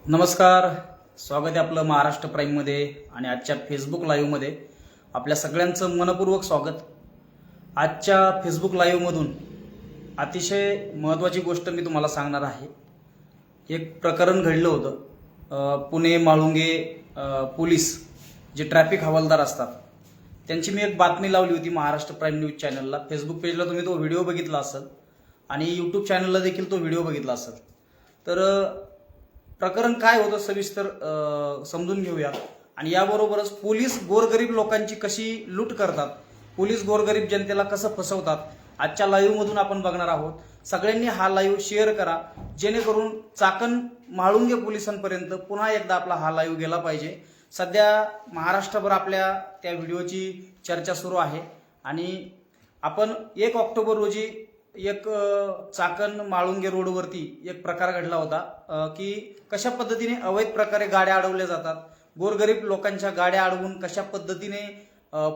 नमस्कार, स्वागत आहे आपलं महाराष्ट्र प्राईममध्ये आणि आजच्या फेसबुक लाईव्हमध्ये आपल्या सगळ्यांचं मनपूर्वक स्वागत। आजच्या फेसबुक लाईव्हमधून अतिशय महत्त्वाची गोष्ट मी तुम्हाला सांगणार आहे। एक प्रकरण घडलं होतं। पुणे माळुंगे पोलीस जे ट्रॅफिक हवालदार असतात त्यांची मी एक बातमी लावली होती महाराष्ट्र प्राईम न्यूज चॅनलला। फेसबुक पेजला तुम्ही तो व्हिडिओ बघितला असेल आणि यूट्यूब चॅनलला देखील तो व्हिडिओ बघितला असेल। तर प्रकरण काय होतं सविस्तर समजून घेऊया आणि याबरोबरच पोलीस गोरगरीब लोकांची कशी लूट करतात, पोलीस गोरगरीब जनतेला कसं फसवतात, आजच्या लाईव्ह मधून आपण बघणार आहोत। सगळ्यांनी हा लाईव्ह शेअर करा जेणेकरून चाकण माळुंगे पोलिसांपर्यंत पुन्हा एकदा आपला हा लाईव्ह गेला पाहिजे। सध्या महाराष्ट्रभर आपल्या त्या व्हिडिओची चर्चा सुरू आहे आणि आपण 1 ऑक्टोबर रोजी एक चाकण माळुंगे रोडवरती एक प्रकार घडला होता की कशा पद्धतीने अवैध प्रकारे गाड्या अडवल्या जातात, गोरगरीब लोकांच्या गाड्या अडवून कशा पद्धतीने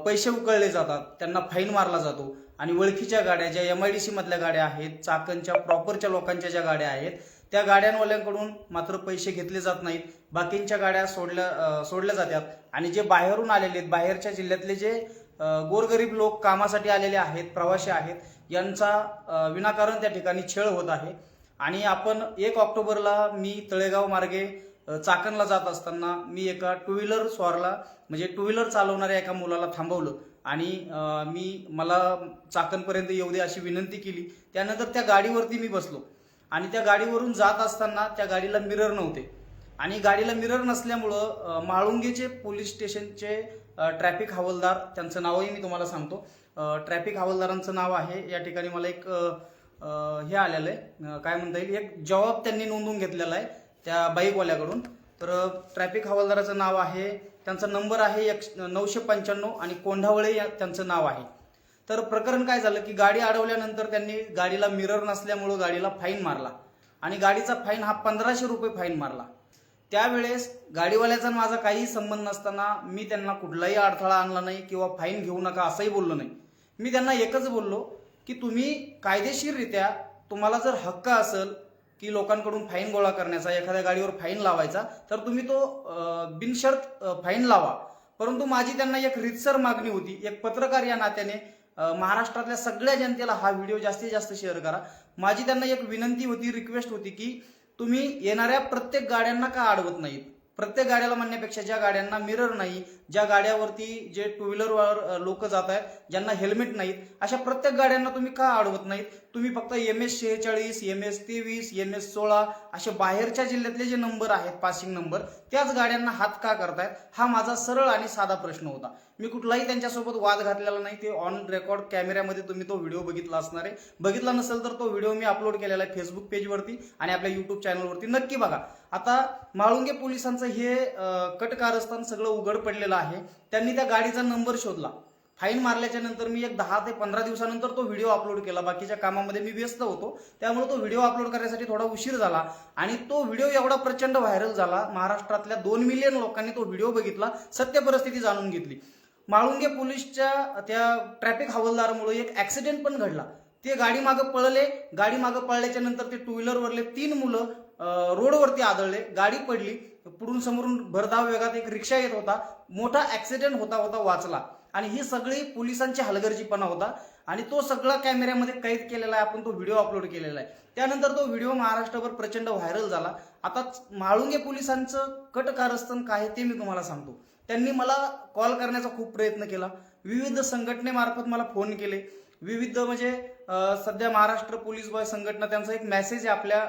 पैसे उकळले जातात, त्यांना फाईन मारला जातो आणि ओळखीच्या गाड्या ज्या MIDC मधल्या गाड्या आहेत, चाकणच्या प्रॉपरच्या लोकांच्या ज्या गाड्या आहेत त्या गाड्यांवाल्यांकडून मात्र पैसे घेतले जात नाहीत। बाकींच्या गाड्या सोडल्या जातात आणि जे बाहेरून आलेले आहेत, बाहेरच्या जिल्ह्यातले जे गोरगरीब लोक कामासाठी आलेले आहेत, प्रवासी आहेत, यांचा विनाकारण त्या ठिकाणी छळ होत आहे। आणि आपण 1 ऑक्टोबरला मी तळेगाव मार्गे चाकणला जात असताना मी एका टू व्हीलर स्वारला म्हणजे टू व्हीलर चालवणाऱ्या एका मुलाला थांबवलं आणि मला चाकणपर्यंत येऊ दे अशी विनंती केली। त्यानंतर त्या गाडीवरती मी बसलो आणि त्या गाडीवरून जात असताना त्या गाडीला मिरर नव्हते आणि गाडीला मिरर नसल्यामुळं माळुंगेचे पोलीस स्टेशनचे ट्रॅफिक हवालदार, त्यांचं नावही मी तुम्हाला सांगतो। ट्रॅफिक हवालदारांचं नाव आहे, या ठिकाणी मला एक हे आलेलं आहे, काय म्हणता येईल, एक जबाब त्यांनी नोंदवून घेतलेला आहे त्या बाईकवाल्याकडून। तर ट्रॅफिक हवालदाराचं नाव आहे, त्यांचा नंबर आहे 995 आणि कोंढावळे त्यांचं नाव आहे। तर प्रकरण काय झालं की गाडी अडवल्यानंतर त्यांनी गाडीला मिरर नसल्यामुळं गाडीला फाईन मारला आणि गाडीचा फाईन हा 1500 रुपये फाईन मारला। त्यावेळेस गाडीवाल्याचा माझा काही संबंध नसताना मी त्यांना कुठलाही अडथळा आणला नाही किंवा फाईन घेऊ नका असंही बोललो नाही। मी त्यांना एकच बोललो की तुम्ही कायदेशीररित्या तुम्हाला जर हक्क असेल की लोकांकडून फाईन गोळा करण्याचा, एखाद्या गाडीवर फाईन लावायचा, तर तुम्ही तो बिनशर्त फाईन लावा। परंतु माझी त्यांना एक रीतसर मागणी होती, एक पत्रकार या नात्याने महाराष्ट्रातल्या सगळ्या जनतेला हा व्हिडिओ जास्तीत जास्त शेअर करा। माझी त्यांना एक विनंती होती, रिक्वेस्ट होती की तुम्ही येणाऱ्या प्रत्येक गाड्यांना का अडवत नाहीत। प्रत्येक गाड्याला म्हणण्यापेक्षा ज्या गाड्यांना मिरर नाही, ज्या गाड्यावरती जे टू व्हीलरवर लोक जात आहेत, ज्यांना हेल्मेट नाहीत, अशा प्रत्येक गाड्यांना तुम्ही का अडवत नाहीत। तुम्ही फक्त MS46, MS23, MS16 असे बाहेरच्या जिल्ह्यातले जे नंबर आहेत, पासिंग नंबर, त्याच गाड्यांना हात का करतायत, हा माझा सरळ आणि साधा प्रश्न होता। मी कुठलाही त्यांच्यासोबत वाद घातलेला नाही। ते ऑन रेकॉर्ड कॅमेऱ्यामध्ये तुम्ही तो व्हिडिओ बघितला असणार आहे, बघितला नसेल तर तो व्हिडिओ मी अपलोड केलेला आहे फेसबुक पेजवरती आणि आपल्या यूट्यूब चॅनलवरती, नक्की बघा। आता माळुंगे पोलिसांचं हे कटकारस्थान सगळं उघड पडलेलं आहे। त्यांनी त्या गाडीचा नंबर शोधला, फाईन मारल्याच्या नंतर मी एक 10 ते 15 दिवसानंतर तो व्हिडिओ अपलोड केला। बाकीच्या कामामध्ये मी व्यस्त होतो, त्यामुळे तो व्हिडिओ अपलोड करण्यासाठी थोडा उशीर झाला आणि तो व्हिडिओ एवढा प्रचंड व्हायरल झाला, महाराष्ट्रातल्या 2 मिलियन लोकांनी तो व्हिडिओ बघितला, सत्य परिस्थिती जाणून घेतली। माळुंगे पोलीसच्या त्या ट्रॅफिक हवालदारामुळे एक ऍक्सिडेंट पण घडला। ते गाडी मागं पळले, गाडी मागं पळल्याच्या नंतर ते टू व्हीलरवरले 3 मुलं रोडवरती आदळले, गाडी पडली, पुढून समोरून भरधाव वेगात एक रिक्षा येत होता, मोठा ऍक्सिडेंट होता वाचला। आणि ही सगळी पोलिसांची हलगर्जीपणा होता आणि तो सगळा कॅमेऱ्यामध्ये कैद केलेला आहे, आपण तो व्हिडिओ अपलोड केलेला आहे। त्यानंतर तो व्हिडिओ महाराष्ट्रभर प्रचंड व्हायरल झाला। आता माळुंगे पोलिसांचं कटकारस्थान काय ते मी तुम्हाला सांगतो। त्यांनी मला कॉल करण्याचा खूप प्रयत्न केला, विविध संघटनेमार्फत मला फोन केले, विविध म्हणजे सध्या महाराष्ट्र पोलीस बॉय संघटना, त्यांचा एक मेसेज आहे आपल्या,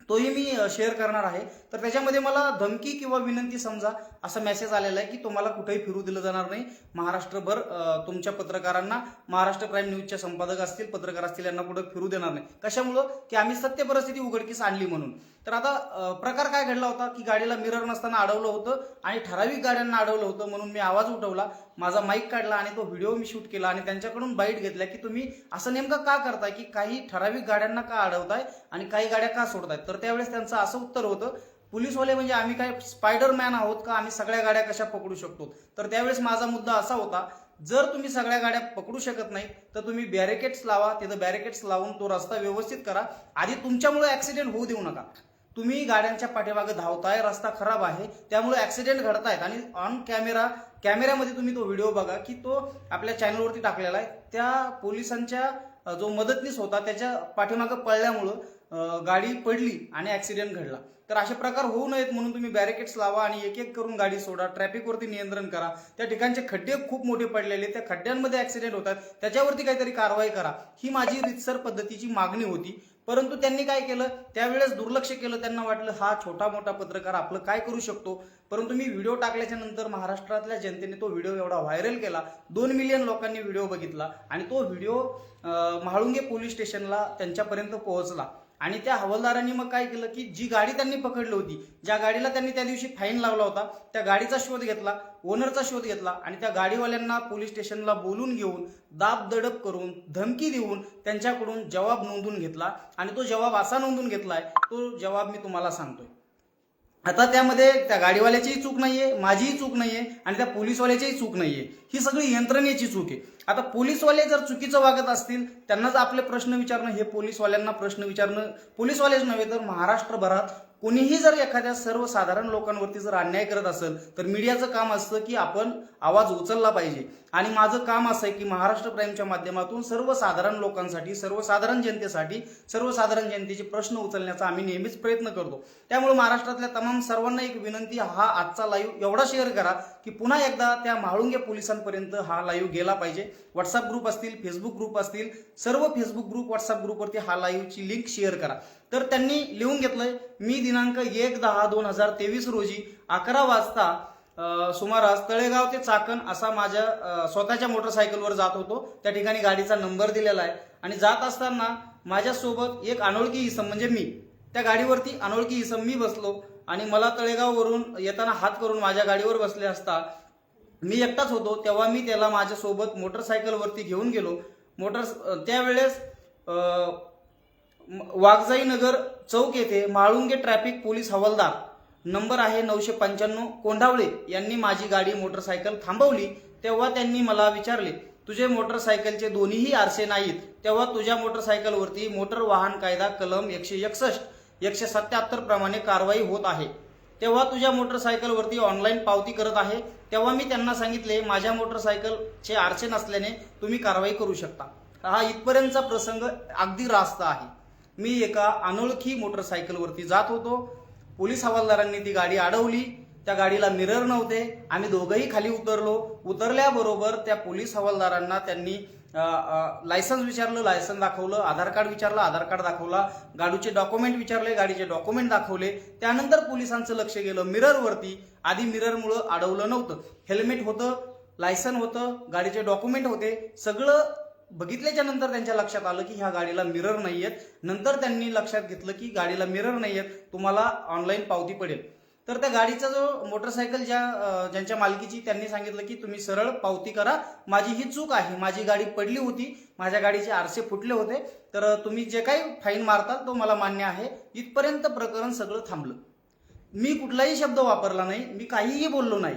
तोही मी शेअर करणार आहे। तर त्याच्यामध्ये मला धमकी किंवा विनंती समजा असा मेसेज आलेला आहे की तुम्हाला कुठेही फिरू दिलं जाणार नाही, महाराष्ट्रभर तुमच्या पत्रकारांना, महाराष्ट्र प्राईम न्यूजचे संपादक असतील, पत्रकार असतील, यांना कुठे फिरू देणार नाही। कशामुळं की आम्ही सत्य परिस्थिती उघडकीस आणली म्हणून। तर आता प्रकार काय घडला होता की गाडीला मिरर नसताना अडवलं होतं आणि ठराविक गाड्यांना अडवलं होतं, म्हणून मी आवाज उठवला, माझा माईक काढला आणि तो व्हिडिओ मी शूट केला आणि त्यांच्याकडून बाईट घेतला की तुम्ही असं नेमकं का करताय, की काही ठराविक गाड्यांना का अडवताय आणि काही गाड्या का सोडताय। तर त्यावेळेस त्यांचं असं उत्तर होतं, पोलीसवाले म्हणजे आम्ही काय स्पायडरमॅन आहोत का, आम्ही सगळ्या गाड्या कशा पकडू शकतो। तर त्यावेळेस माझा मुद्दा असा होता, जर तुम्ही सगळ्या गाड्या पकडू शकत नाही तर तुम्ही बॅरिकेड्स लावा, तिथं बॅरिकेड्स लावून तो रस्ता व्यवस्थित करा, आधी तुमच्यामुळे ऍक्सिडेंट होऊ देऊ नका। तुम्ही गाड्यांच्या पाठीमागे धावताय, रस्ता खराब आहे, त्यामुळे ऍक्सिडेंट घडतायत आणि ऑन कॅमेऱ्यामध्ये तुम्ही तो व्हिडिओ बघा की तो आपल्या चॅनलवरती टाकलेला आहे. त्या पोलिसांच्या जो मदतनीस होता त्याच्या पाठीमागे पडल्यामुळं गाडी पडली आणि ऍक्सिडेंट घडला. तर असे प्रकार होऊ नयेत म्हणून तुम्ही बॅरिकेड्स लावा आणि एक एक करून गाडी सोडा, ट्रॅफिकवरती नियंत्रण करा. त्या ठिकाणचे खड्डे खूप मोठे पडलेले, त्या खड्ड्यांमध्ये ऍक्सिडेंट होतात, त्याच्यावरती काहीतरी कारवाई करा, ही माझी रीतसर पद्धतीची मागणी होती. परंतु त्यांनी काय केलं, त्यावेळेस दुर्लक्ष केलं. त्यांना वाटलं हा छोटा मोठा पत्रकार आपलं काय करू शकतो. परंतु मी व्हिडिओ टाकल्याच्या नंतर महाराष्ट्रातल्या जनतेने तो व्हिडिओ एवढा व्हायरल केला, 2 मिलियन लोकांनी व्हिडिओ बघितला आणि तो व्हिडिओ म्हाळुंगे पोलीस स्टेशनला त्यांच्यापर्यंत पोहोचला. आणि त्या हवालदारांनी मग काय केलं की जी गाडी त्यांनी पकडली होती, ज्या गाडीला त्यांनी त्या दिवशी फाईन लावला होता, त्या गाडीचा शोध घेतला, ओनरचा शोध घेतला आणि त्या गाडीवाल्यांना पोलीस स्टेशनला बोलून घेऊन दाब दडप करून धमकी देऊन त्यांच्याकडून जबाब नोंदवून घेतला. आणि तो जबाब असा नोंदवून घेतलाय, तो जबाब मी तुम्हाला सांगतोय. आता त्यामध्ये त्या गाडीवाल्याचीही चूक नाहीये, माझीही चूक नाहीये आणि त्या पोलीसवाल्याचीही चूक नाहीये, ही सगळी यंत्रणेची चूक आहे. आता पोलीसवाले जर चुकीचं वागत असतील, त्यांनाच आपले प्रश्न विचारणं, हे पोलीसवाल्यांना प्रश्न विचारणं, पोलीसवालेच नव्हे तर महाराष्ट्रभरात कोणीही जर एखाद्या सर्वसाधारण लोकांवरती जर अन्याय करत असेल तर मीडियाचं काम असतं की आपण आवाज उचलला पाहिजे. आणि माझं काम असं आहे की महाराष्ट्र प्राईमच्या माध्यमातून सर्वसाधारण लोकांसाठी, सर्वसाधारण जनतेसाठी, सर्वसाधारण जनतेचे प्रश्न उचलण्याचा आम्ही नेहमीच प्रयत्न करतो. त्यामुळे महाराष्ट्रातल्या तमाम सर्वांना एक विनंती, हा आजचा लाईव्ह एवढा शेअर करा की पुन्हा एकदा त्या म्हाळुंगे पोलिसांपर्यंत हा लाईव्ह गेला पाहिजे. व्हॉट्सअप ग्रुप असतील, फेसबुक ग्रुप असतील, सर्व फेसबुक ग्रुप, व्हॉट्सअप ग्रुपवरती हा लाईव्हची लिंक शेअर करा. तर त्यांनी लिहून घेतलंय, मी दिनांक 1/10/2023 रोजी 11 वाजता सुमारास तळेगाव ते चाकण असा माझ्या स्वतःच्या मोटरसायकलवर जात होतो. त्या ठिकाणी गाडीचा नंबर दिलेला आहे आणि जात असताना माझ्यासोबत एक अनोळखी इसम, म्हणजे मी, त्या गाडीवरती अनोळखी इसम मी बसलो आणि मला तळेगाववरून येताना हात करून माझ्या गाडीवर बसले असता मी एकटाच होतो. तेव्हा मी त्याला माझ्यासोबत मोटरसायकलवरती घेऊन गेलो. त्यावेळेस वाघजाई नगर चौक येथे म्हाळुंगे ट्रॅफिक पोलीस हवालदार नंबर आहे 995 कोंढावळे यांनी माझी गाडी मोटरसायकल थांबवली. तेव्हा त्यांनी मला विचारले, तुझे मोटरसायकलचे दोन्हीही आरसे नाहीत, तेव्हा तुझ्या मोटरसायकलवरती मोटर वाहन कायदा कलम 161, 177 प्रमाणे कारवाई होत आहे. तेव्हा तुझ्या मोटरसायकलवरती ऑनलाईन पावती करत आहे. तेव्हा मी त्यांना सांगितले, माझ्या मोटरसायकलचे आरसे नसल्याने तुम्ही कारवाई करू शकता. हा इथपर्यंतचा प्रसंग अगदी रास्त आहे. मी एका अनोळखी मोटरसायकलवरती जात होतो. पोलीस हवालदारांनी ती गाडी अडवली. त्या गाडीला मिरर नव्हते. आम्ही दोघंही खाली उतरलो. उतरल्याबरोबर त्या पोलीस हवालदारांना त्यांनी लायसन्स विचारलं, लायसन्स दाखवलं, आधार कार्ड विचारलं, आधार कार्ड दाखवला, गाडीचे डॉक्युमेंट विचारले, गाडीचे डॉक्युमेंट दाखवले. त्यानंतर पोलिसांचं लक्ष गेलं मिररवरती. आधी मिररमुळं अडवलं नव्हतं. हेल्मेट होतं, लायसन होतं, गाडीचे डॉक्युमेंट होते, सगळं बघितल्याच्या नंतर त्यांच्या लक्षात आलं की ह्या गाडीला मिरर नाहीयेत. नंतर त्यांनी लक्षात घेतलं की गाडीला मिरर नाहीयेत, तुम्हाला ऑनलाईन पावती पडेल. तर त्या गाडीचा जो मोटरसायकल ज्यांच्या मालकीची, त्यांनी सांगितलं की तुम्ही सरळ पावती करा, माझी ही चूक आहे, माझी गाडी पडली होती, माझ्या गाडीचे आरसे फुटले होते, तर तुम्ही जे काही फाईन मारता तो मला मान्य आहे. इथपर्यंत प्रकरण सगळं थांबलं. मी कुठलाही शब्द वापरला नाही, मी काहीही बोललो नाही.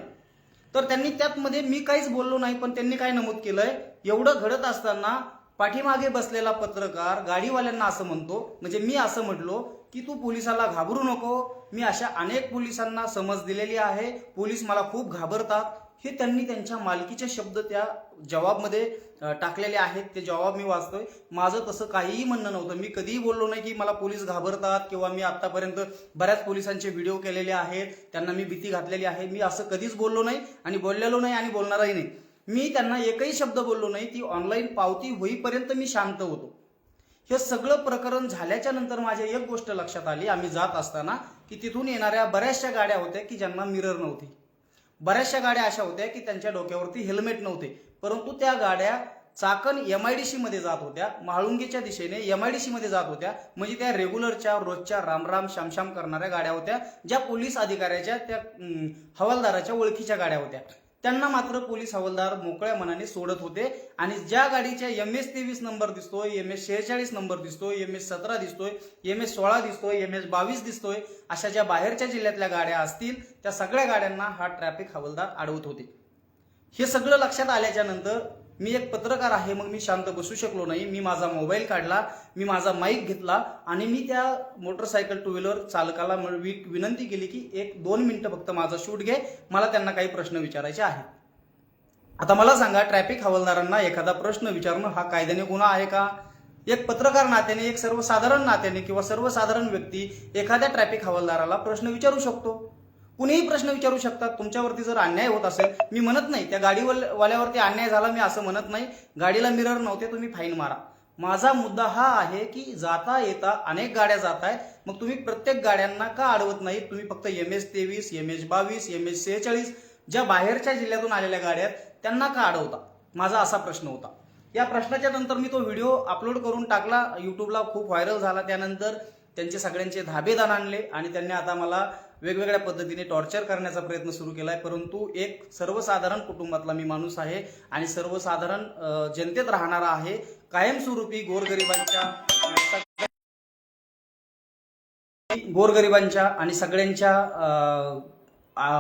तर त्यांनी त्यातमध्ये मी काहीच बोललो नाही, पण त्यांनी काय नमूद केलंय, एवढं घडत असताना पाठीमागे बसलेला पत्रकार गाडीवाल्यांना असं म्हणतो, म्हणजे मी असं म्हटलो की तू पोलिसाला घाबरू नको, मी अशा अनेक पोलिसांना समज दिलेली आहे, पोलीस मला खूप घाबरतात. हे त्यांनी त्यांच्या मालकीचे शब्द त्या जवाबमध्ये टाकलेले आहेत. ते जवाब मी वाचतोय. माझं तसं काहीही म्हणणं नव्हतं. मी कधीही बोललो नाही की मला पोलीस घाबरतात किंवा मी आतापर्यंत बऱ्याच पोलिसांचे व्हिडिओ केलेले आहेत, त्यांना मी भीती घातलेली आहे. मी असं कधीच बोललो नाही आणि बोललेलो नाही आणि बोलणारही नाही. मी त्यांना एकही शब्द बोललो नाही. ती ऑनलाईन पावती होईपर्यंत मी शांत होतो. हे सगळं प्रकरण झाल्याच्या नंतर माझ्या एक गोष्ट लक्षात आली. आम्ही जात असताना की तिथून येणाऱ्या बऱ्याचशा गाड्या होत्या की ज्यांना मिरर नव्हती. बऱ्याचशा गाड्या अशा होत्या की त्यांच्या डोक्यावरती हेल्मेट नव्हते. परंतु त्या गाड्या चाकण MIDC मध्ये जात होत्या, म्हाळुंगेच्या दिशेने MIDC मध्ये जात होत्या. म्हणजे त्या रेग्युलरच्या, रोजच्या रामराम श्यामश्याम करणाऱ्या गाड्या होत्या, ज्या पोलीस अधिकाऱ्याच्या, त्या हवालदाराच्या ओळखीच्या गाड्या होत्या. त्यांना मात्र पोलीस हवालदार मोकळ्या मनाने सोडत होते. आणि ज्या गाडीच्या MS-23 नंबर दिसतोय, MS-46 नंबर दिसतोय, MS-17 दिसतोय, MS-16 दिसतोय, MS-22 दिसतोय, अशा ज्या बाहेरच्या जिल्ह्यातल्या गाड्या असतील त्या सगळ्या गाड्यांना हा ट्रॅफिक हवालदार अडवत होते. हे सगळं लक्षात आल्याच्या नंतर मी एक पत्रकार आहे, मग मी शांत बसू शकलो नाही. मी माझा मोबाईल काढला, मी माझा माईक घेतला आणि मी त्या मोटरसायकल टू व्हीलर चालकाला विनंती केली की 1-2 मिनिटं फक्त माझा शूट घे, मला त्यांना काही प्रश्न विचारायचे आहेत. आता मला सांगा, ट्रॅफिक हवालदारांना एखादा प्रश्न विचारणं हा कायद्याने गुन्हा आहे का? एक पत्रकार नात्याने, एक सर्वसाधारण नात्याने किंवा सर्वसाधारण व्यक्ती एखाद्या ट्रॅफिक हवालदाराला प्रश्न विचारू शकतो. कुणीही प्रश्न विचारू शकतात. तुमच्यावरती जर अन्याय होत असेल, मी म्हणत नाही त्या गाडीवाल्यावरती अन्याय झाला, मी असं म्हणत नाही. गाडीला मिरर नव्हते, तुम्ही फाईन मारा. माझा मुद्दा हा आहे की जाता येता अनेक गाड्या जात आहेत, मग तुम्ही प्रत्येक गाड्यांना का अडवत नाही? तुम्ही फक्त MS-23, MS-22, MS-46 ज्या बाहेरच्या जिल्ह्यातून आलेल्या गाड्या आहेत त्यांना का अडवता? माझा असा प्रश्न होता. या प्रश्नाच्या नंतर मी तो व्हिडिओ अपलोड करून टाकला, युट्यूबला खूप व्हायरल झाला. त्यानंतर त्यांचे सगळ्यांचे धाबेदार आणले आणि त्यांनी आता मला वेगवेगळ्या पद्धतीने टॉर्चर करण्याचा प्रयत्न सुरू केलाय. परंतु एक सर्वसाधारण कुटुंबातला मी माणूस आहे आणि सर्वसाधारण जनतेत राहणारा आहे. कायमस्वरूपी गोरगरिबांच्या आणि सगळ्यांच्या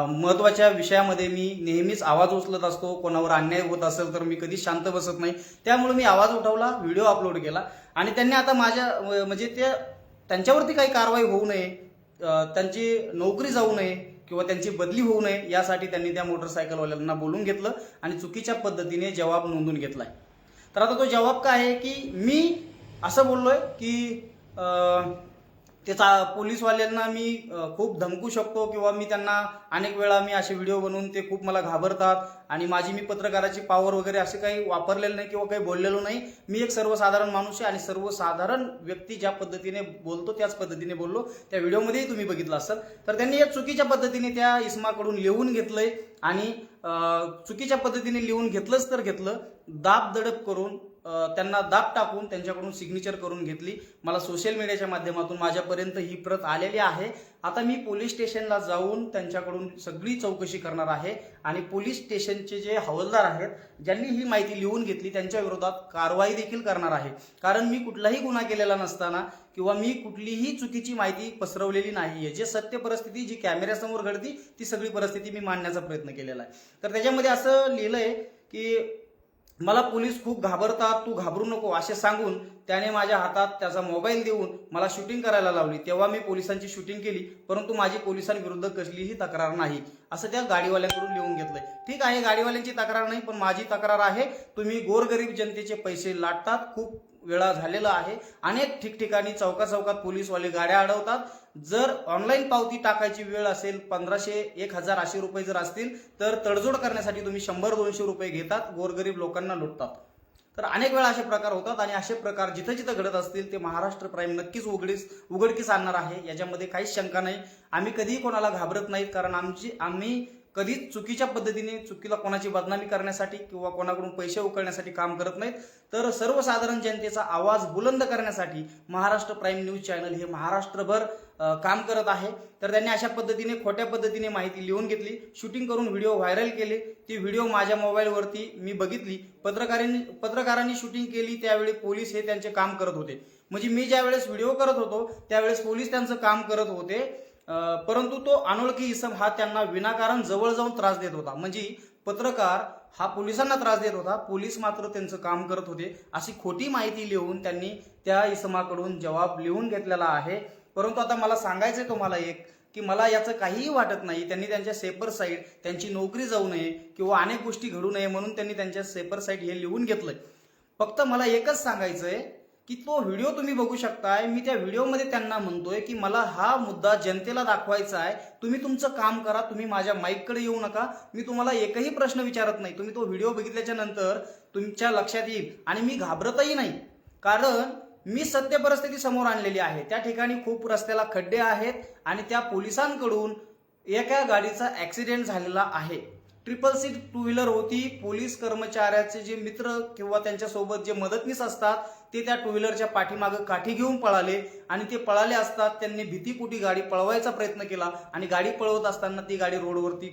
महत्वाच्या विषयामध्ये मी नेहमीच आवाज उचलत असतो. कोणावर अन्याय होत असेल तर मी कधीच शांत बसत नाही. त्यामुळे मी आवाज उठवला, व्हिडिओ अपलोड केला आणि त्यांनी आता माझ्या म्हणजे त्यांच्यावरती काही कारवाई होऊ नये, त्यांची नोकरी जाऊ नये किंवा त्यांची बदली होऊ नये यासाठी त्यांनी त्या मोटरसायकलवाल्यांना बोलून घेतलं आणि चुकीच्या पद्धतीने जबाब नोंदवून घेतलाय. तर आता तो जबाब काय आहे की मी असं बोललोय की त्याचा पोलीसवाल्यांना मी खूप धमकू शकतो किंवा मी त्यांना अनेक वेळा मी असे व्हिडिओ बनवून ते खूप मला घाबरतात आणि मी पत्रकाराची पॉवर वगैरे असे काही वापरलेलं नाही किंवा काही बोललेलो नाही. मी एक सर्वसाधारण माणूस आहे आणि सर्वसाधारण व्यक्ती ज्या पद्धतीने बोलतो त्याच पद्धतीने बोललो. त्या व्हिडिओमध्येही तुम्ही बघितलं असेल. तर त्यांनी या चुकीच्या पद्धतीने त्या इसमाकडून लिहून घेतलंय आणि चुकीच्या पद्धतीने लिहून घेतलंच तर घेतलं, दाब दडप करून त्यांना दाब टाकून त्यांच्याकडून सिग्नेचर करून घेतली. मला सोशल मीडियाच्या माध्यमातून माझ्यापर्यंत ही प्रत आलेली आहे. आता मी पोलीस स्टेशनला जाऊन त्यांच्याकडून सगळी चौकशी करणार आहे आणि पोलीस स्टेशनचे जे हवालदार आहेत ज्यांनी ही माहिती लिहून घेतली त्यांच्या विरोधात कारवाई देखील करणार आहे. कारण मी कुठलाही गुन्हा केलेला नसताना किंवा मी कुठलीही चुकीची माहिती पसरवलेली नाहीये. जे सत्य परिस्थिती जी कॅमेऱ्यासमोर घडती ती सगळी परिस्थिती मी मांडण्याचा प्रयत्न केलेला आहे. तर त्याच्यामध्ये असं लिहिलंय की मला पोलीस खूप घाबरतात, तू घाबरू नको असे सांगून त्याने माझ्या हातात त्याचा मोबाईल देऊन मला शूटिंग करायला लावली. तेव्हा मी पोलिसांची शूटिंग केली, परंतु माझी पोलिसांविरुद्ध कसलीही तक्रार नाही असं त्या गाडीवाल्यांकडून लिहून घेतलंय. ठीक आहे, गाडीवाल्यांची तक्रार नाही, पण माझी तक्रार आहे. तुम्ही गोरगरीब जनतेचे पैसे लाटतात. खूप वेळा झालेला आहे. अनेक ठिकठिकाणी चौकात पोलीसवाले गाड्या अडवतात. जर ऑनलाईन पावती टाकायची वेळ असेल 1500-1000 असे रुपये जर असतील तर तडजोड करण्यासाठी तुम्ही 100-200 रुपये घेतात, गोरगरीब लोकांना लुटतात. तर अनेक वेळा असे प्रकार होतात आणि असे प्रकार जिथं जिथं घडत असतील ते महाराष्ट्र प्राईम नक्कीच उघडकीस आणणार आहे. याच्यामध्ये काहीच शंका नाही. आम्ही कधीही कोणाला घाबरत नाहीत, कारण आम्ही कधीच चुकीच्या पद्धतीने चुकीला कोणाची बदनामी करण्यासाठी किंवा कोणाकडून पैसे उकळण्यासाठी काम करत नाहीत. तर सर्वसाधारण जनतेचा आवाज बुलंद करण्यासाठी महाराष्ट्र प्राईम न्यूज चॅनल हे महाराष्ट्रभर काम करत आहे. तर त्यांनी अशा पद्धतीने खोट्या पद्धतीने माहिती लिहून घेतली, शूटिंग करून व्हिडिओ व्हायरल केले. ती व्हिडिओ माझ्या मोबाईलवरती मी बघितली. पत्रकारांनी शूटिंग केली त्यावेळी पोलीस हे त्यांचे काम करत होते. म्हणजे मी ज्या वेळेस व्हिडिओ करत होतो त्यावेळेस पोलीस त्यांचं काम करत होते, परंतु तो अनोळखी इसम हा त्यांना विनाकारण जवळ जाऊन त्रास देत होता. म्हणजे पत्रकार हा पोलिसांना त्रास देत होता, पोलीस मात्र त्यांचं काम करत होते. अशी खोटी माहिती लिहून त्यांनी त्या इसमाकडून जबाब लिहून घेतलेला आहे. परंतु आता मला सांगायचंय तुम्हाला एक की मला याचं काहीही वाटत नाही. त्यांनी त्यांच्या सेपर साईड, त्यांची नोकरी जाऊ नये किंवा अनेक गोष्टी घडू नये म्हणून त्यांनी त्यांच्या सेपर साईड हे लिहून घेतलंय. फक्त मला एकच सांगायचंय की तो व्हिडिओ तुम्ही बघू शकताय. मी त्या व्हिडिओमध्ये त्यांना म्हणतोय की मला हा मुद्दा जनतेला दाखवायचा आहे. तुम्ही तुमचं काम करा, तुम्ही माझ्या माईककडे येऊ नका. मी तुम्हाला एकही प्रश्न विचारत नाही. तुम्ही तो व्हिडिओ बघितल्याच्या नंतर तुमच्या लक्षात येईल आणि मी घाबरतही नाही, कारण मी सत्य परिस्थिती समोर आणलेली आहे. त्या ठिकाणी खूप रस्त्याला खड्डे आहेत आणि त्या पोलिसांकडून एका गाडीचा ऍक्सिडेंट झालेला आहे. 666 टू व्हीलर होती. पोलीस कर्मचाऱ्याचे जे मित्र किंवा त्यांच्यासोबत जे मदतनीस असतात ते त्या टू व्हीलरच्या पाठीमागं काठी घेऊन पळाले आणि ते पळाले असतात त्यांनी भीतीपोटी गाडी पळवायचा प्रयत्न केला आणि गाडी पळवत असताना ती गाडी रोडवरती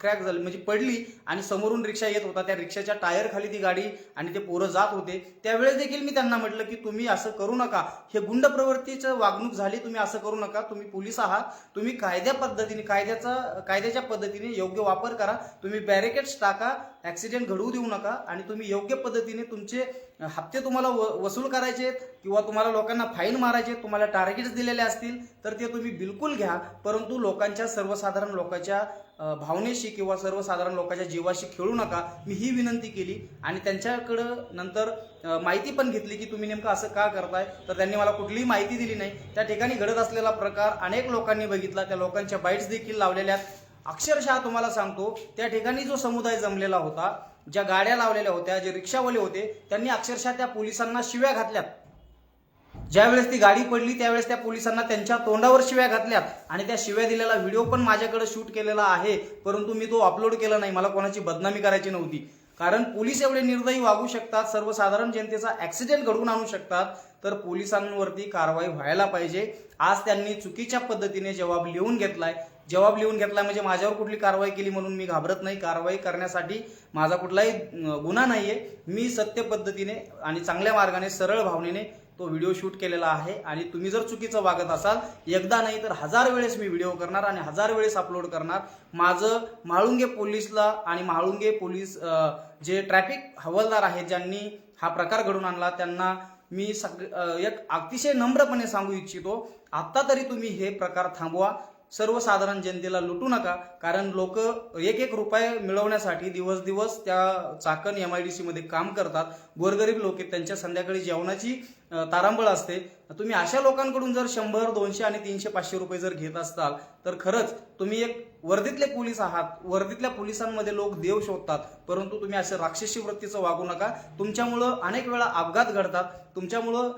क्रॅक झाली म्हणजे पडली आणि समोरून रिक्षा येत होता, त्या रिक्षाच्या टायर खाली ती गाडी आणि ते पोरं जात होते. त्यावेळेस देखील मी त्यांना म्हटलं की तुम्ही असं करू नका, हे गुंड प्रवृत्तीचं वागणूक झाली, तुम्ही असं करू नका, तुम्ही पोलीस आहात, तुम्ही कायद्याच्या पद्धतीने योग्य वापर करा, तुम्ही बॅरिकेड्स टाका, ऍक्सिडेंट घडवू देऊ नका आणि तुम्ही योग्य पद्धतीने तुमचे हप्ते तुम्हाला वसूल करायचे किंवा तुम्हाला लोकांना फाईन मारायचे, तुम्हाला टार्गेट्स दिलेले असतील तर ते तुम्ही बिलकुल घ्या, परंतु सर्वसाधारण लोकांच्या भावनेशी किंवा सर्वसाधारण लोकांच्या जीवाशी खेळू नका, मी ही विनंती केली. आणि त्यांच्याकडं नंतर माहिती पण घेतली की तुम्ही नेमकं असं का करताय, तर त्यांनी मला कुठलीही माहिती दिली नाही. त्या ठिकाणी घडत असलेला प्रकार अनेक लोकांनी बघितला, त्या लोकांच्या बाईट्स देखील लावलेल्या. अक्षरशः तुम्हाला सांगतो, त्या ठिकाणी जो समुदाय जमलेला होता, ज्या गाड्या लावलेल्या होत्या, जे रिक्षावाले होते, त्यांनी अक्षरशः त्या पोलिसांना शिव्या घातल्यात. ज्यावेळेस ती गाडी पडली त्यावेळेस त्या पोलिसांना त्यांच्या तोंडावर शिव्या घातल्यात आणि त्या शिव्या दिलेला व्हिडिओ पण माझ्याकडे शूट केलेला आहे, परंतु मी तो अपलोड केला नाही, मला कोणाची बदनामी करायची नव्हती. कारण पोलीस एवढे निर्दयी वागू शकतात, सर्वसाधारण जनतेचा ऍक्सिडेंट घडवून आणू शकतात, तर पोलिसांवरती कारवाई व्हायला पाहिजे. आज त्यांनी चुकीच्या पद्धतीने जबाब लिहून घेतलाय म्हणजे माझ्यावर कुठली कारवाई केली म्हणून मी घाबरत नाही. कारवाई करण्यासाठी माझा कुठलाही गुन्हा नाहीये. मी सत्य पद्धतीने आणि चांगल्या मार्गाने सरळ भावनेने तो व्हिडिओ शूट केलेला आहे. आणि तुम्ही जर चुकीचं वागत असाल, एकदा नाही तर 1000 वेळेस मी व्हिडिओ करणार आणि 1000 वेळेस अपलोड करणार. माझं म्हाळुंगे पोलीसला आणि म्हाळुंगे पोलीस जे ट्रॅफिक हवालदार आहेत ज्यांनी हा प्रकार घडून आणला, त्यांना मी एक अतिशय नम्रपणे सांगू इच्छितो, आता तरी तुम्ही हे प्रकार थांबवा. सर्वसाधारण जनतेला लुटू नका, कारण लोक एक रुपये मिळवण्यासाठी दिवस त्या चाकण MIDC मध्ये काम करतात. गोरगरीब लोक त्यांच्या संध्याकाळी जेवणाची तारांबळ असते. तुम्ही अशा लोकांकडून जर 100, 200 आणि 300, 500 रुपये जर घेत असताल तर खरंच तुम्ही एक वर्दीतले पोलीस आहात. वर्दीतल्या पोलिसांमध्ये लोक देव शोधतात, परंतु तुम्ही असं राक्षसी वृत्तीचं वागू नका. तुमच्यामुळं अनेक वेळा अपघात घडतात. तुमच्यामुळं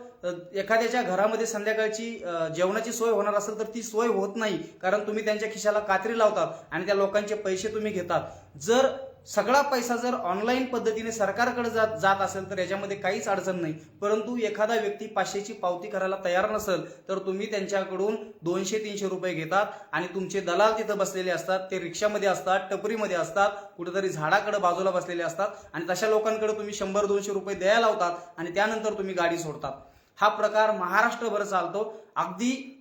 एखाद्याच्या घरामध्ये संध्याकाळची जेवणाची सोय होणार असेल तर ती सोय होत नाही, कारण तुम्ही त्यांच्या खिशाला कात्री लावतात आणि त्या लोकांचे पैसे तुम्ही घेतात. जर सगळा पैसा जर ऑनलाईन पद्धतीने सरकारकडे जात असेल तर याच्यामध्ये काहीच अडचण नाही, परंतु एखादा व्यक्ती 500ची पावती करायला तयार नसेल तर तुम्ही त्यांच्याकडून 200-300 रुपये घेतात आणि तुमचे दलाल तिथं बसलेले असतात. ते रिक्षामध्ये असतात, टपरीमध्ये असतात, कुठेतरी झाडाकडे बाजूला बसलेले असतात आणि तशा लोकांकडे तुम्ही 100-200 रुपये द्यायला लावतात आणि त्यानंतर तुम्ही गाडी सोडतात. हा प्रकार महाराष्ट्रभर चालतो. अगदी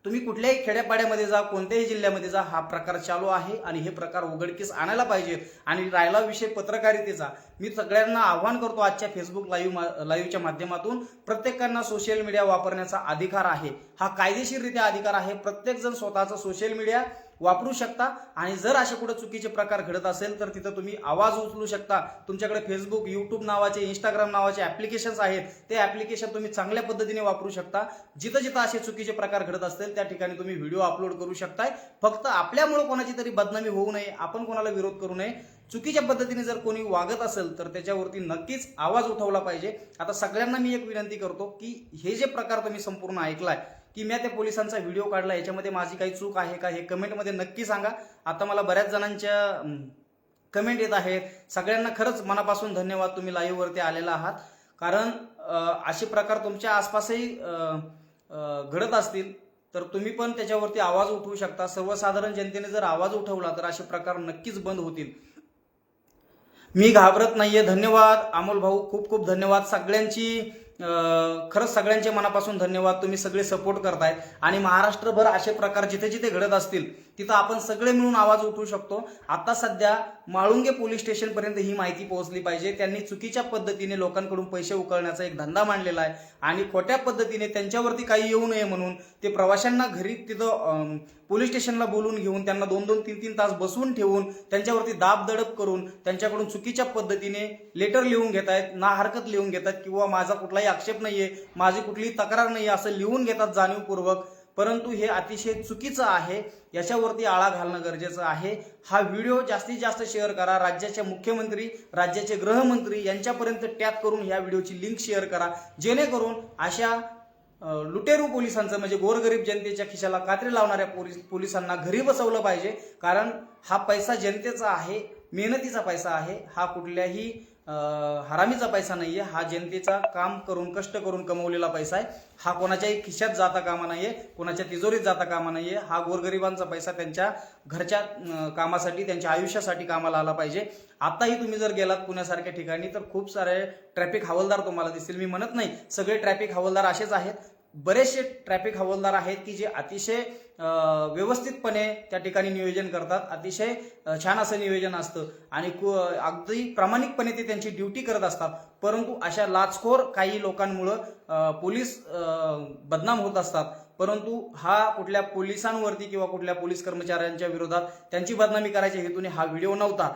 तुम्ही कुठल्याही खेड्यापाड्यामध्ये जा, कोणत्याही जिल्ह्यामध्ये जा, हा प्रकार चालू आहे आणि हे प्रकार उघडकीस आणायला पाहिजेत. आणि राहिला विषय पत्रकारितेचा, मी सगळ्यांना आव्हान करतो, आजच्या फेसबुक लाईव्हच्या माध्यमातून प्रत्येकांना सोशल मीडिया वापरण्याचा अधिकार आहे. हा कायदेशीररित्या अधिकार आहे. प्रत्येक जण स्वतःचा सोशल मीडिया वापरू शकता आणि जर असे कुठे चुकीचे प्रकार घडत असेल तर तिथं तुम्ही आवाज उचलू शकता. तुमच्याकडे फेसबुक, युट्यूब नावाचे, इंस्टाग्राम नावाचे ऍप्लिकेशन्स आहेत, ते ऍप्लिकेशन तुम्ही चांगल्या पद्धतीने वापरू शकता. जिथं जिथं असे चुकीचे प्रकार घडत असतील त्या ठिकाणी तुम्ही व्हिडिओ अपलोड करू शकताय. फक्त आपल्यामुळे कोणाची तरी बदनामी होऊ नये, आपण कोणाला विरोध करू नये. चुकीच्या पद्धतीने जर कोणी वागत असेल तर त्याच्यावरती नक्कीच आवाज उठवला पाहिजे. आता सगळ्यांना मी एक विनंती करतो की हे जे प्रकार तुम्ही संपूर्ण ऐकलाय की मी त्या पोलिसांचा व्हिडिओ काढला, याच्यामध्ये माझी काही चूक आहे का हे कमेंटमध्ये नक्की सांगा. आता मला बऱ्याच जणांच्या कमेंट येत आहेत. सगळ्यांना खरंच मनापासून धन्यवाद, तुम्ही लाईव्ह वरती आलेला आहात. कारण असे प्रकार तुमच्या आसपासही घडत असतील तर तुम्ही पण त्याच्यावरती आवाज उठवू शकता. सर्वसाधारण जनतेने जर आवाज उठवला तर असे प्रकार नक्कीच बंद होतील. मी घाबरत नाहीये. धन्यवाद अमोल भाऊ, खूप खूप धन्यवाद. खरंच सगळ्यांचे मनापासून धन्यवाद. तुम्ही सगळे सपोर्ट करताय आणि महाराष्ट्रभर असे प्रकार जिथे जिथे घडत असतील तिथं आपण सगळे मिळून आवाज उठवू शकतो. आता सध्या म्हाळुंगे पोलीस स्टेशन पर्यंत ही माहिती पोहोचली पाहिजे. त्यांनी चुकीच्या पद्धतीने लोकांकडून पैसे उकळण्याचा एक धंदा मांडलेला आहे आणि खोट्या पद्धतीने त्यांच्यावरती काही येऊ नये म्हणून ते प्रवाशांना घरी तिथं पोलीस स्टेशनला बोलून घेऊन त्यांना 2-2, 3-3 तास बसवून ठेवून त्यांच्यावरती दाबदडप करून त्यांच्याकडून चुकीच्या पद्धतीने लेटर लिहून घेत आहेत, ना हरकत लिहून घेतात किंवा माझा कुठलाही आक्षेप नाहीये, माझी कुठलीही तक्रार नाहीये असं लिहून घेतात जाणीवपूर्वक. परंतु हे अतिशय चुकीचं आहे. याच्यावरती आळा घालणं गरजेचं आहे. हा व्हिडिओ जास्तीत जास्त शेअर करा. राज्याचे मुख्यमंत्री, राज्याचे गृहमंत्री यांच्यापर्यंत टॅग करून ह्या व्हिडिओची लिंक शेअर करा, जेणेकरून अशा लुटेरू पोलिसांचं म्हणजे गोरगरीब जनतेच्या खिशाला कात्री लावणाऱ्या पोलिसांना घरी बसवलं पाहिजे. कारण हा पैसा जनतेचा आहे, मेहनतीचा पैसा आहे. हा कुठल्याही हरामीचा पैसा नाहीये, हा जनतेचा काम करून कष्ट करून कमवलेला पैसा आहे. हा कोणाच्याही खिशात जाता कामा नाहीये, कोणाच्या तिजोरीत जाता कामा नाहीये. हा गोरगरिबांचा पैसा त्यांच्या घरच्या कामासाठी, त्यांच्या आयुष्यासाठी कामाला आला पाहिजे. आताही तुम्ही जर गेलात पुण्यासारख्या ठिकाणी तर खूप सारे ट्रॅफिक हवालदार तुम्हाला दिसतील. मी म्हणत नाही सगळे ट्रॅफिक हवालदार असेच आहेत, बरेचसे ट्रॅफिक हवालदार आहेत की जे अतिशय व्यवस्थितपणे त्या ठिकाणी नियोजन करतात. अतिशय छान असं नियोजन असतं आणि अगदी प्रामाणिकपणे ते त्यांची ड्युटी करत असतात. परंतु अशा लाचखोर काही लोकांमुळं पोलीस बदनाम होत असतात. परंतु हा कुठल्या पोलिसांवरती किंवा कुठल्या पोलीस कर्मचाऱ्यांच्या विरोधात त्यांची बदनामी करायच्या हेतूने हा व्हिडिओ नव्हता.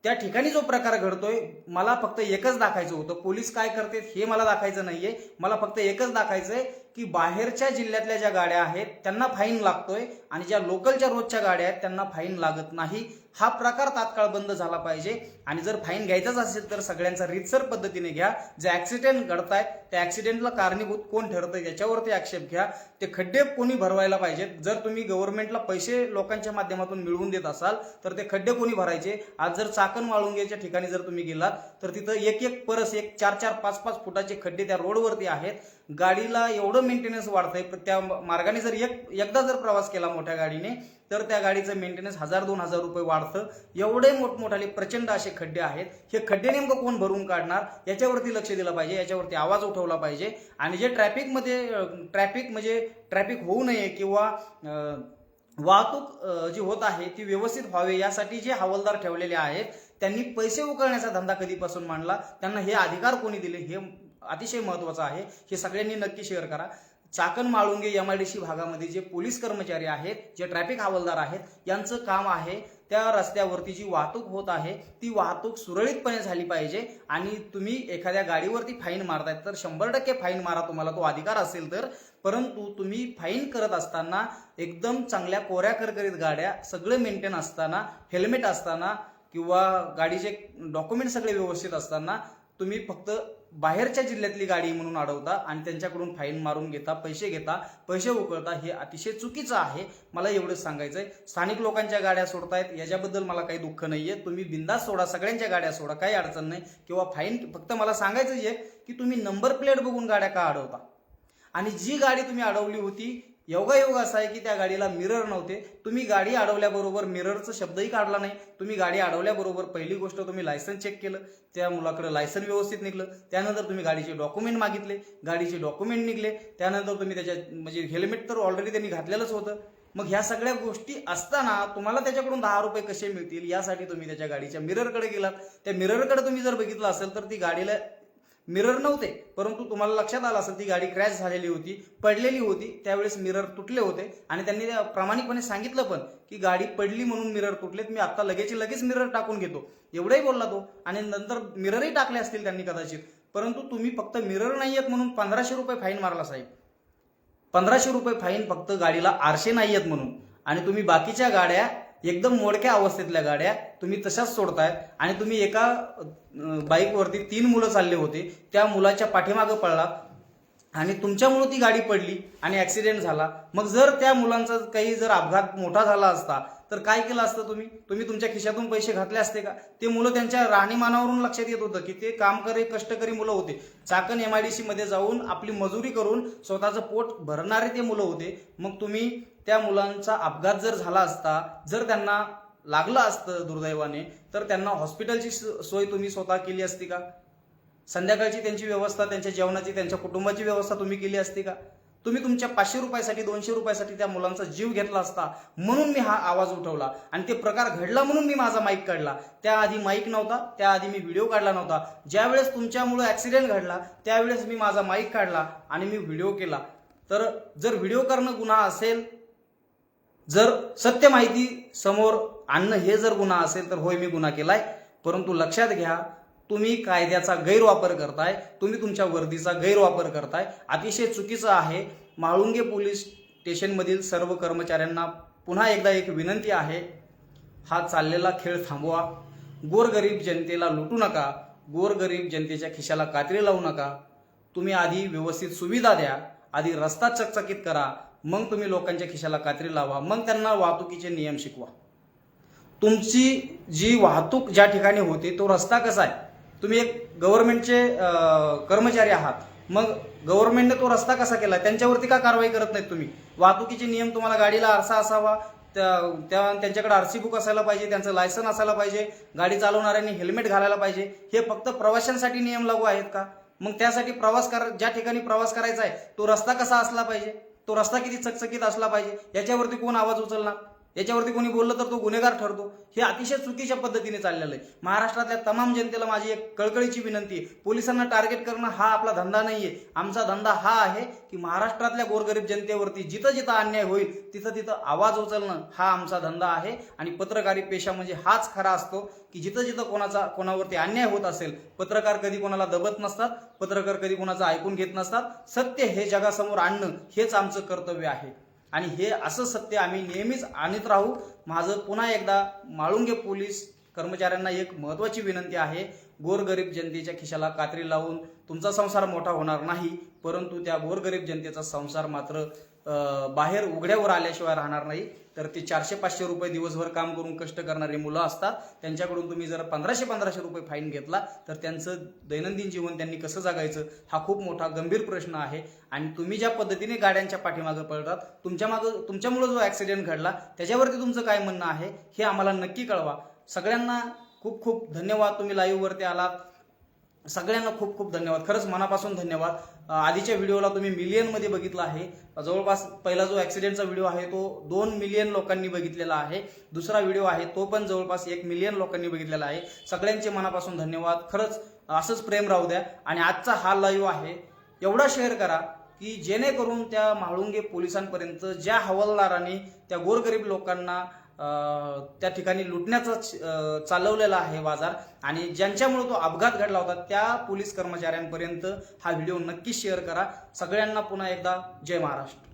त्या ठिकाणी जो प्रकार घडतोय मला फक्त एकच दाखवायचं होतं. पोलीस काय करते हे मला दाखवायचं नाहीये. मला फक्त एकच दाखवायचंय की बाहेरच्या जिल्ह्यातल्या ज्या गाड्या आहेत त्यांना फाईन लागतोय आणि ज्या लोकलच्या रोजच्या गाड्या आहेत त्यांना फाईन लागत नाही. हा प्रकार तात्काळ बंद झाला पाहिजे. आणि जर फाईन घ्यायचाच असेल तर सगळ्यांचा रीतसर पद्धतीने घ्या. जे ऍक्सिडेंट घडतायत त्या ऍक्सिडेंटला कारणीभूत कोण ठरतंय त्याच्यावरती आक्षेप घ्या. ते खड्डे कोणी भरवायला पाहिजेत. जर तुम्ही गव्हर्नमेंटला पैसे लोकांच्या माध्यमातून मिळवून देत असाल तर ते खड्डे कोणी भरायचे. आज जर चाकण माळुंगेच्या ठिकाणी जर तुम्ही गेलात तर तिथं एक एक परस 4-4, 5-5 फुटाचे खड्डे त्या रोडवरती आहेत. गाडीला एवढं मेंटेनन्स वाढतंय. त्या मार्गाने जर एकदा जर प्रवास केला मोठ्या गाडीने तर त्या गाडीचं मेंटेनन्स 1000-2000 रुपये वाढतं. एवढे मोठमोठाले प्रचंड असे खड्डे आहेत. हे खड्डे नेमकं कोण भरून काढणार याच्यावरती लक्ष दिलं पाहिजे, याच्यावरती आवाज उठवला पाहिजे. आणि जे ट्रॅफिक होऊ नये किंवा वाहतूक जी होत आहे ती व्यवस्थित व्हावी यासाठी जे हवालदार ठेवलेले आहेत त्यांनी पैसे उकळण्याचा धंदा कधीपासून मांडला, त्यांना हे अधिकार कोणी दिले हे अतिशय महत्वाचं आहे. हे सगळ्यांनी नक्की शेअर करा. चाकण माळुंगे MIDC भागामध्ये जे पोलीस कर्मचारी आहेत, जे ट्रॅफिक हवालदार आहेत, यांचं काम आहे त्या रस्त्यावरती जी वाहतूक होत आहे ती वाहतूक सुरळीतपणे झाली पाहिजे. आणि तुम्ही एखाद्या गाडीवरती फाईन मारताय तर 100% फाईन मारा, तुम्हाला तो अधिकार असेल तर. परंतु तुम्ही फाईन करत असताना एकदम चांगल्या कोऱ्या करकरीत गाड्या, सगळे मेंटेन असताना, हेल्मेट असताना किंवा गाडीचे डॉक्युमेंट सगळे व्यवस्थित असताना तुम्ही फक्त बाहेरच्या जिल्ह्यातली गाडी म्हणून अडवता आणि त्यांच्याकडून फाईन मारून घेता, पैसे उकळता. हे अतिशय चुकीचं आहे. मला एवढंच सांगायचंय. स्थानिक लोकांच्या गाड्या सोडतायत याच्याबद्दल मला काही दुःख नाहीये. तुम्ही बिंदास सोडा, सगळ्यांच्या गाड्या सोडा, काही अडचण नाही. किंवा फाईन फक्त मला सांगायचं आहे की तुम्ही नंबर प्लेट बघून गाड्या का अडवता. आणि जी गाडी तुम्ही अडवली होती योगायोग असा आहे की त्या गाडीला मिरर नव्हते. तुम्ही गाडी अडवल्याबरोबर मिररचा शब्दही काढला नाही. तुम्ही गाडी अडवल्याबरोबर पहिली गोष्ट तुम्ही लायसन्स चेक केलं, त्या मुलाकडे लायसन्स व्यवस्थित निघलं. त्यानंतर तुम्ही गाडीचे डॉक्युमेंट मागितले, गाडीचे डॉक्युमेंट निघले. त्यानंतर तुम्ही त्याच्या हेल्मेट तर ऑलरेडी त्यांनी घातलेलंच होतं. मग ह्या सगळ्या गोष्टी असताना तुम्हाला त्याच्याकडून 10 रुपये कसे मिळतील यासाठी तुम्ही त्याच्या गाडीच्या मिररकडे गेलात. त्या मिररकडे तुम्ही जर बघितलं असेल तर ती गाडीला मिरर नव्हते. परंतु तुम्हाला लक्षात आलं असेल ती गाडी क्रॅश झालेली होती, पडलेली होती. त्यावेळेस मिरर तुटले होते आणि त्यांनी प्रामाणिकपणे सांगितलं पण की गाडी पडली म्हणून मिरर तुटलेत, मी आता लगेच मिरर टाकून घेतो एवढंही बोलला तो. आणि नंतर मिररही टाकले असतील त्यांनी कदाचित. परंतु तुम्ही फक्त मिरर नाहीयेत म्हणून 1500 रुपये फाईन मारला साहेब. 1500 रुपये फाईन फक्त गाडीला आरशे नाहीयेत म्हणून. आणि तुम्ही बाकीच्या गाड्या एकदम मोडक्या अवस्थेतल्या गाड्या तुम्ही तशाच सोडतायत. आणि तुम्ही एका बाईकवरती 3 मुलं चालले होते, त्या मुलाच्या पाठीमागं पडला आणि तुमच्यामुळे ती गाडी पडली आणि ऍक्सिडेंट झाला. मग जर त्या मुलांचा काही जर अपघात मोठा झाला असता तर काय केलं असतं तुम्ही तुमच्या खिशातून पैसे घातले असते का. ते मुलं त्यांच्या राहणीमानावरून लक्षात येत होतं की ते कामकरी कष्टकरी मुलं होते. चाकण MIDC मध्ये जाऊन आपली मजुरी करून स्वतःचं पोट भरणारे ते मुलं होते. मग तुम्ही त्या मुलांचा अपघात जर झाला असता, जर त्यांना लागलं असतं दुर्दैवाने, तर त्यांना हॉस्पिटलची सोय तुम्ही स्वतः केली असती का. संध्याकाळची त्यांची व्यवस्था, त्यांच्या जेवणाची, त्यांच्या कुटुंबाची व्यवस्था तुम्ही केली असती का. तुम्ही तुमच्या 500 रुपयासाठी 200 रुपयासाठी त्या मुलांचा जीव घेतला असता म्हणून मी हा आवाज उठवला. आणि ते प्रकार घडला म्हणून मी माझा माईक काढला. त्याआधी माईक नव्हता, त्याआधी मी व्हिडिओ काढला नव्हता. ज्यावेळेस तुमच्यामुळे ऍक्सिडेंट घडला त्यावेळेस मी माझा माईक काढला आणि मी व्हिडिओ केला. तर जर व्हिडिओ करणं गुन्हा असेल, जर सत्य माहिती समोर आणणं हे जर गुन्हा असेल तर होय, मी गुन्हा केलाय. परंतु लक्षात घ्या, तुम्ही कायद्याचा गैरवापर करताय, तुम्ही तुमच्या वर्दीचा गैरवापर करताय. अतिशय चुकीचं आहे. माळुंगे पोलीस स्टेशनमधील सर्व कर्मचाऱ्यांना पुन्हा एकदा एक विनंती आहे, हा चाललेला खेळ थांबवा. गोरगरीब जनतेला लुटू नका, गोरगरीब जनतेच्या खिशाला कात्री लावू नका. तुम्ही आधी व्यवस्थित सुविधा द्या, आधी रस्ता चकचकीत करा, मग तुम्ही लोकांच्या खिशाला कात्री लावा, मग त्यांना वाहतुकीचे नियम शिकवा. तुमची जी वाहतूक ज्या ठिकाणी होते तो रस्ता कसा आहे, तुम्ही एक गव्हर्नमेंटचे कर्मचारी आहात, मग गव्हर्नमेंटने तो रस्ता कसा केला, त्यांच्यावरती का कारवाई करत नाहीत तुम्ही? वाहतुकीचे नियम, तुम्हाला गाडीला आरसा असावा, त्यांच्याकडे आरसी बुक असायला पाहिजे, त्यांचं लायसन असायला पाहिजे, गाडी चालवणाऱ्यांनी हेल्मेट घालायला पाहिजे. हे फक्त प्रवाशांसाठी नियम लागू आहेत का? मग त्यासाठी ज्या ठिकाणी प्रवास करायचा आहे तो रस्ता कसा असला पाहिजे, तो रस्ता किती चकचकीत असला पाहिजे, याच्यावरती कोण आवाज उचलणार? याच्यावरती कोणी बोललं तर तो गुन्हेगार ठरतो. हे अतिशय चुकीच्या पद्धतीने चाललेलं आहे. महाराष्ट्रातल्या तमाम जनतेला माझी एक कळकळीची विनंती आहे, पोलिसांना टार्गेट करणं हा आपला धंदा नाहीये. आमचा धंदा हा आहे की महाराष्ट्रातल्या गोरगरीब जनतेवरती जिथं जिथं अन्याय होईल तिथं तिथं आवाज उचलणं हा आमचा धंदा आहे. आणि पत्रकारी पेशा म्हणजे हाच खरा असतो की जिथं जिथं कोणावरती अन्याय होत असेल, पत्रकार कधी कोणाला दबत नसतात, पत्रकार कधी कोणाचं ऐकून घेत नसतात. सत्य हे जगासमोर आणणं हेच आमचं कर्तव्य आहे आणि हे असं सत्य आम्ही नेहमीच आणत राहू. माझं पुन्हा एकदा म्हाळुंगे पोलीस कर्मचाऱ्यांना एक महत्त्वाची विनंती आहे, गोरगरीब जनतेच्या खिशाला कात्री लावून तुमचा संसार मोठा होणार नाही, परंतु त्या गोरगरीब जनतेचा संसार मात्र बाहेर उघड्यावर आल्याशिवाय राहणार नाही. तर ते 400-500 रुपये दिवसभर काम करून कष्ट करणारी मुलं असतात, त्यांच्याकडून तुम्ही जर 1500 रुपये फाईन घेतला तर त्यांचं दैनंदिन जीवन त्यांनी कसं जगायचं हा खूप मोठा गंभीर प्रश्न आहे. आणि तुम्ही ज्या पद्धतीने गाड्यांच्या पाठीमागं पळतात, तुमच्यामुळे जो ऍक्सिडेंट घडला त्याच्यावरती तुमचं काय म्हणणं आहे हे आम्हाला नक्की कळवा. सगळ्यांना खूप खूप धन्यवाद, तुम्ही लाईव्हवरती आलात. सगळ्यांना खूप खूप धन्यवाद, खरंच मनापासून धन्यवाद. आधीच्या व्हिडिओला तुम्ही मिलियनमध्ये बघितला आहे. जवळपास पहिला जो ऍक्सिडेंटचा व्हिडिओ आहे तो 2 मिलियन लोकांनी बघितलेला आहे. दुसरा व्हिडिओ आहे तो पण जवळपास 1 मिलियन लोकांनी बघितलेला आहे. सगळ्यांचे मनापासून धन्यवाद. खरंच असंच प्रेम राहू द्या. आणि आजचा हा लाईव्ह आहे एवढा शेअर करा की जेणेकरून त्या म्हाळुंगे पोलिसांपर्यंत ज्या हवालदारांनी त्या गोरगरीब लोकांना त्या ठिकाणी लुटण्याचा चालवलेला आहे बाजार, आणि ज्यांच्यामुळे तो अपघात घडला होता त्या पोलीस कर्मचाऱ्यांपर्यंत हा व्हिडिओ नक्की शेअर करा. सगळ्यांना पुन्हा एकदा जय महाराष्ट्र.